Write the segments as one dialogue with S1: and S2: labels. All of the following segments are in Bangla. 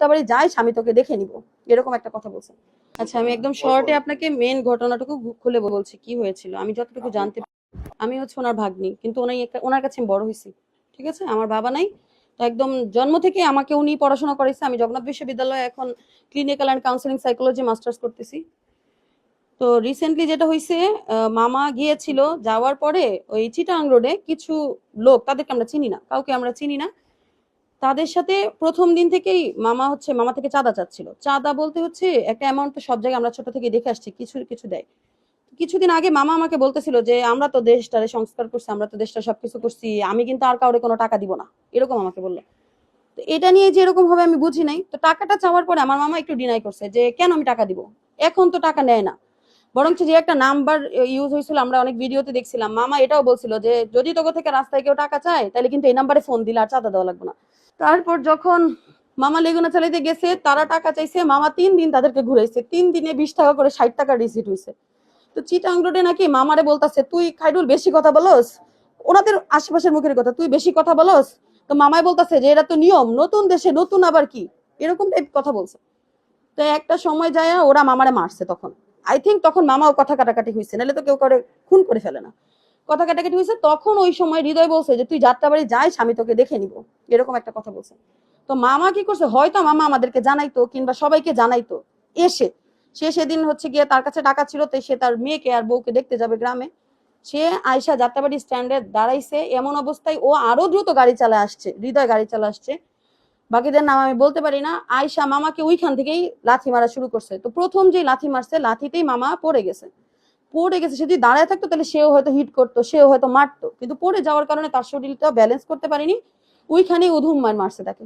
S1: যাত্রাবাড়ি যাইস আমি তোকে দেখে নিব, এরকম একটা কথা বলছে। আচ্ছা আমি একদম শর্টে আপনাকে মেন ঘটনাটুকু খুলে বলছি কি হয়েছিল। আমি যতটুকু জানতে, আমি হচ্ছে ওনার ভাগ্নি, কিন্তু ওনার কাছে আমি বড় হয়েছি, ঠিক আছে। আমার বাবা নাই, তো একদম জন্ম থেকে আমাকে উনি পড়াশোনা করেছে। আমি জগন্নাথ বিশ্ববিদ্যালয়ে এখন clinical and counselling psychology masters করতেছি। তো রিসেন্টলি যেটা হয়েছে, মামা গিয়েছিল, যাওয়ার পরে ওই চিটাং রোডে কিছু লোক, তাদেরকে আমরা চিনি না, কাউকে আমরা চিনি না, তাদের সাথে প্রথম দিন থেকেই মামা থেকে চাঁদা চাচ্ছিল। চাঁদা বলতে হচ্ছে একটা অ্যামাউন্ট, তো সব জায়গায় আমরা ছোট থেকে দেখে আসছি, কিছু কিছু দেয়। কিছুদিন আগে মামা আমাকে বলতেছিল যে আমরা তো দেশটারে সংস্কার করছি, আমরা তো দেশটা সবকিছু করছি, আমি কিন্তু আর কাউরে কোনো টাকা দিব না, এরকম আমাকে বললো। তো এটা নিয়ে যে এরকম হবে আমি বুঝি নাই। তো টাকাটা চাওয়ার পরে আমার মামা একটু ডিনাই করছে যে কেন আমি টাকা দিব, এখন তো টাকা নেয় না। বরঞ্চ যে একটা নাম্বার ইউজ হয়েছিল, আমরা অনেক ভিডিওতে দেখছিলাম, মামা এটাও বলছিল যে যদি তোকে থেকে রাস্তায় কেউ টাকা চায় তাহলে কিন্তু এই নাম্বারে ফোন দিলে আর চাঁদা দেওয়া লাগবে না। তারপর যখন মামা লেগুনা চালাইতে গেছে, তারা টাকা চাইছে, মামা 3 দিন তাদেরকে ঘুরাইছে, 3 দিনে 20 টাকা করে 60 টাকা রিসিট হয়েছে। তো চিটাং রোডে নাকি মামারে বলতাছে তুই খাইরুল বেশি কথা বলস, ওনাদের আশেপাশের মুখের কথা, তুই বেশি কথা বলস। তো মামাই বলতাছে যে এটা তো নিয়ম, নতুন দেশে নতুন আবার কি, এরকম টাইপ কথা বলছে। তো একটা সময় যায় ওরা মামারে মারছে, তখন আই থিঙ্ক তখন মামাও কথা কাটাকাটি হয়েছে, নাহলে তো কেউ করে খুন করে ফেলে না। কথা কাটাকাটি হয়েছে, তখন ওই সময় হৃদয় বলছে যে তুই যাত্রাবাড়ি যাইস আমি তোকে দেখে নিব, এরকম একটা কথা বলছে। তো মামা কি করছে, হয়তো মামা আমাদেরকে জানাইতো কিংবা সবাইকে জানাইতো, এসে সে সেদিন হচ্ছে গিয়ে তার কাছে টাকা ছিল, তো সে তার মেয়েকে আর বউকে দেখতে যাবে গ্রামে, সে আয়শা যাত্রাবাড়ি স্ট্যান্ডে দাঁড়াইছে, এমন অবস্থায় ও আরো দ্রুত গাড়ি চালা আসছে, হৃদয় গাড়ি চালা আসছে, বাকিদের নাম আমি বলতে পারি না। আয়শা মামাকে ওইখান থেকেই লাথি মারা শুরু করছে। তো প্রথম যে লাথি মারছে, লাথিতেই মামা পড়ে গেছে। সে যদি দাঁড়ায় থাকতো তাহলে সেও হয়তো হিট করতো, সেও হয়তো মারতো, কিন্তু পড়ে যাওয়ার কারণে তার শরীরটা ব্যালেন্স করতে পারেনি, ওইখানে উধুম মারছে তাকে।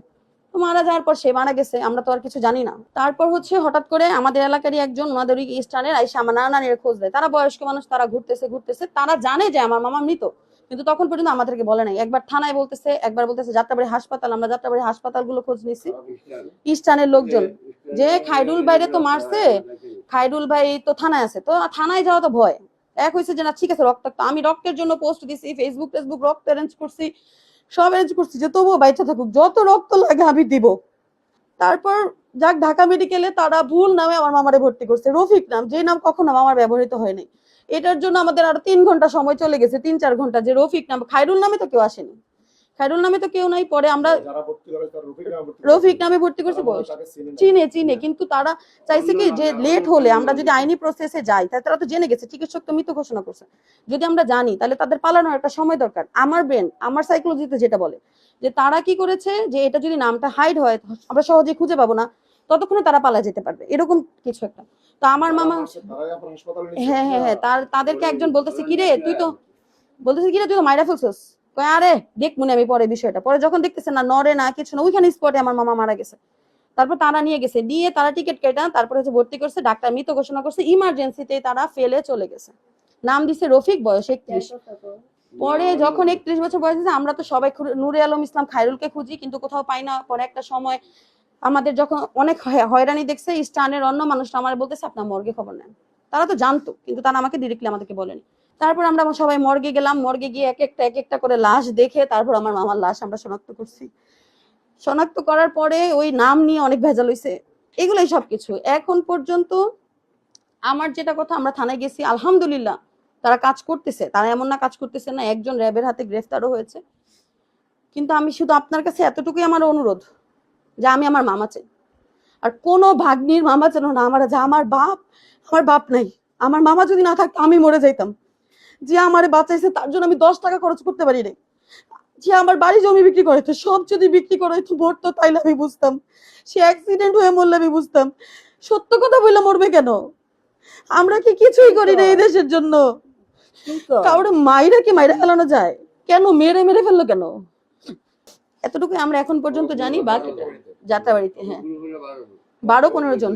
S1: তো মারা যাওয়ার পর সে মারা গেছে, আমরা তো আর কিছু জানি না। তারপর হচ্ছে হঠাৎ করে আমাদের এলাকারই একজন, ওনাদের ওই স্থানের আইসা আমার নানানির খোঁজ দেয়। তারা বয়স্ক মানুষ, তারা ঘুরতেছে, তারা জানে যে আমার মামা মৃত, কিন্তু তখন পর্যন্ত আমাদেরকে বলে নাই। একবার থানায় বলতেছে, একবার বলতেছে যাত্রাবাড়ি হাসপাতাল, আমরা যাত্রাবাড়ি হাসপাতালগুলো খোঁজ নিছি, স্থানের লোকজন যে খাইরুল বাইরে তো মারছে, খাইরুল ভাই তো থানায় আছে, তো থানায় যাওয়া তো ভয়। এক হয়েছে যে না ঠিক আছে রক্তাক্ত, আমি রক্তের জন্য পোস্ট দিছি, ফেসবুক রক্ত অ্যারেঞ্জ করছি, সব অ্যারেঞ্জ করছি যে তবুও বাইচা থাকুক, যত রক্ত লাগে আমি দিব। তারপর যাক ঢাকা মেডিকেলে তারা ভুল নামে আমার মামারে ভর্তি করছে, রফিক নাম, যে নাম কখনো মামার ব্যবহৃত হয়নি। এটার জন্য আমাদের আরো 3 ঘন্টা সময় চলে গেছে, 3-4 ঘন্টা, যে রফিক নাম, খাইরুল নামে তো কেউ আসেনি, খাইরুল নামে তো কেউ নাই। পরে আমরা রফিক নামে ভর্তি করছি, চিনে, কিন্তু তারা চাইছে কি যে লেট হলে আমরা যদি আইনি প্রসেসে যাই, তাহলে তারা তো জেনে গেছে, চিকিৎসক তো মৃত ঘোষণা করছে, যদি আমরা জানি তাহলে তাদের পালানোর একটা সময় দরকার। আমার ব্রেন, আমার সাইকোলজিতে যেটা বলে যে তারা কি করেছে, যে এটা যদি নামটা হাইড হয় আমরা সহজে খুঁজে পাবো না, ততক্ষণে তারা পালা যেতে পারবে, এরকম কিছু একটা। তো আমার মামা, হ্যাঁ, তাদেরকে একজন বলতেছে কিরে তুই তো, মাইরা ফেলছিস, আরে দেখ মনে আমি পরে বিষয়টা, পরে যখন দেখতেছে না নড়ে না কিছু না, ওইখানে স্পটে আমার মামা মারা গেছে। তারপর তারা নিয়ে গেছে, দিয়ে তারা টিকিট কেটে তারপরে হচ্ছে ভর্তি করছে, ডাক্তার মৃত ঘোষণা করছে, ইমার্জেন্সিতে তারা ফেলে চলে গেছে। নাম দিছে রফিক, বয়স 31। পরে যখন 31 বছর বয়স হয়েছে, আমরা তো সবাই নূরে আলম ইসলাম খাইরুলকে খুঁজি, কিন্তু কোথাও পাই না। পরে একটা সময় আমাদের যখন অনেক হয়রানি দেখছে, স্টানের অন্য মানুষরা আমার বলতেছে আপনার মর্গে খবর নেন। তারা তো জানতো, কিন্তু তারা আমাকে ডিরেক্টলি আমাদেরকে বলেনি। তারপর আমরা সবাই মর্গে গেলাম, মর্গে গিয়ে এক একটা করে লাশ দেখে তারপর আমার মামার লাশ আমরা শনাক্ত করছি। শনাক্ত করার পরে ওই নাম নিয়ে অনেক ভেজাল হয়েছে, এগুলোই সবকিছু। এখন পর্যন্ত আমার যেটা কথা, আমরা থানায় গেছি, আলহামদুলিল্লাহ তারা কাজ করতেছে, তারা এমন না কাজ করতেছে না, একজন র্যাবের হাতে গ্রেফতারও হয়েছে। কিন্তু আমি শুধু আপনার কাছে এতটুকুই আমার অনুরোধ, যে আমি আমার মামা চাই, আর কোনো ভাগ্নির মামা যেন না আমার, যা আমার বাপ নাই, আমার মামা যদি না থাকতো আমি মরে যাইতাম। যে আমার বাঁচাইছে তার জন্য আমি 10 টাকা খরচ করতে পারি নাই, যে আমার বাড়ি জমি বিক্রি করাইতো, সব যদি বিক্রি করাইতো মরতো তাইলে আমি বুঝতাম, সে অ্যাক্সিডেন্ট হয়ে মরলে আমি বুঝতাম। সত্য কথা বললে মরবে কেন? আমরা কি কিছুই করি না এই দেশের জন্য? কাউরে মাইরা ফেলানো যায় কেন? মেরে ফেললো কেন? এতটুকু আমরা এখন পর্যন্ত জানি। বাকিটা যাত্রাবাড়িতে, হ্যাঁ 12-15 জন।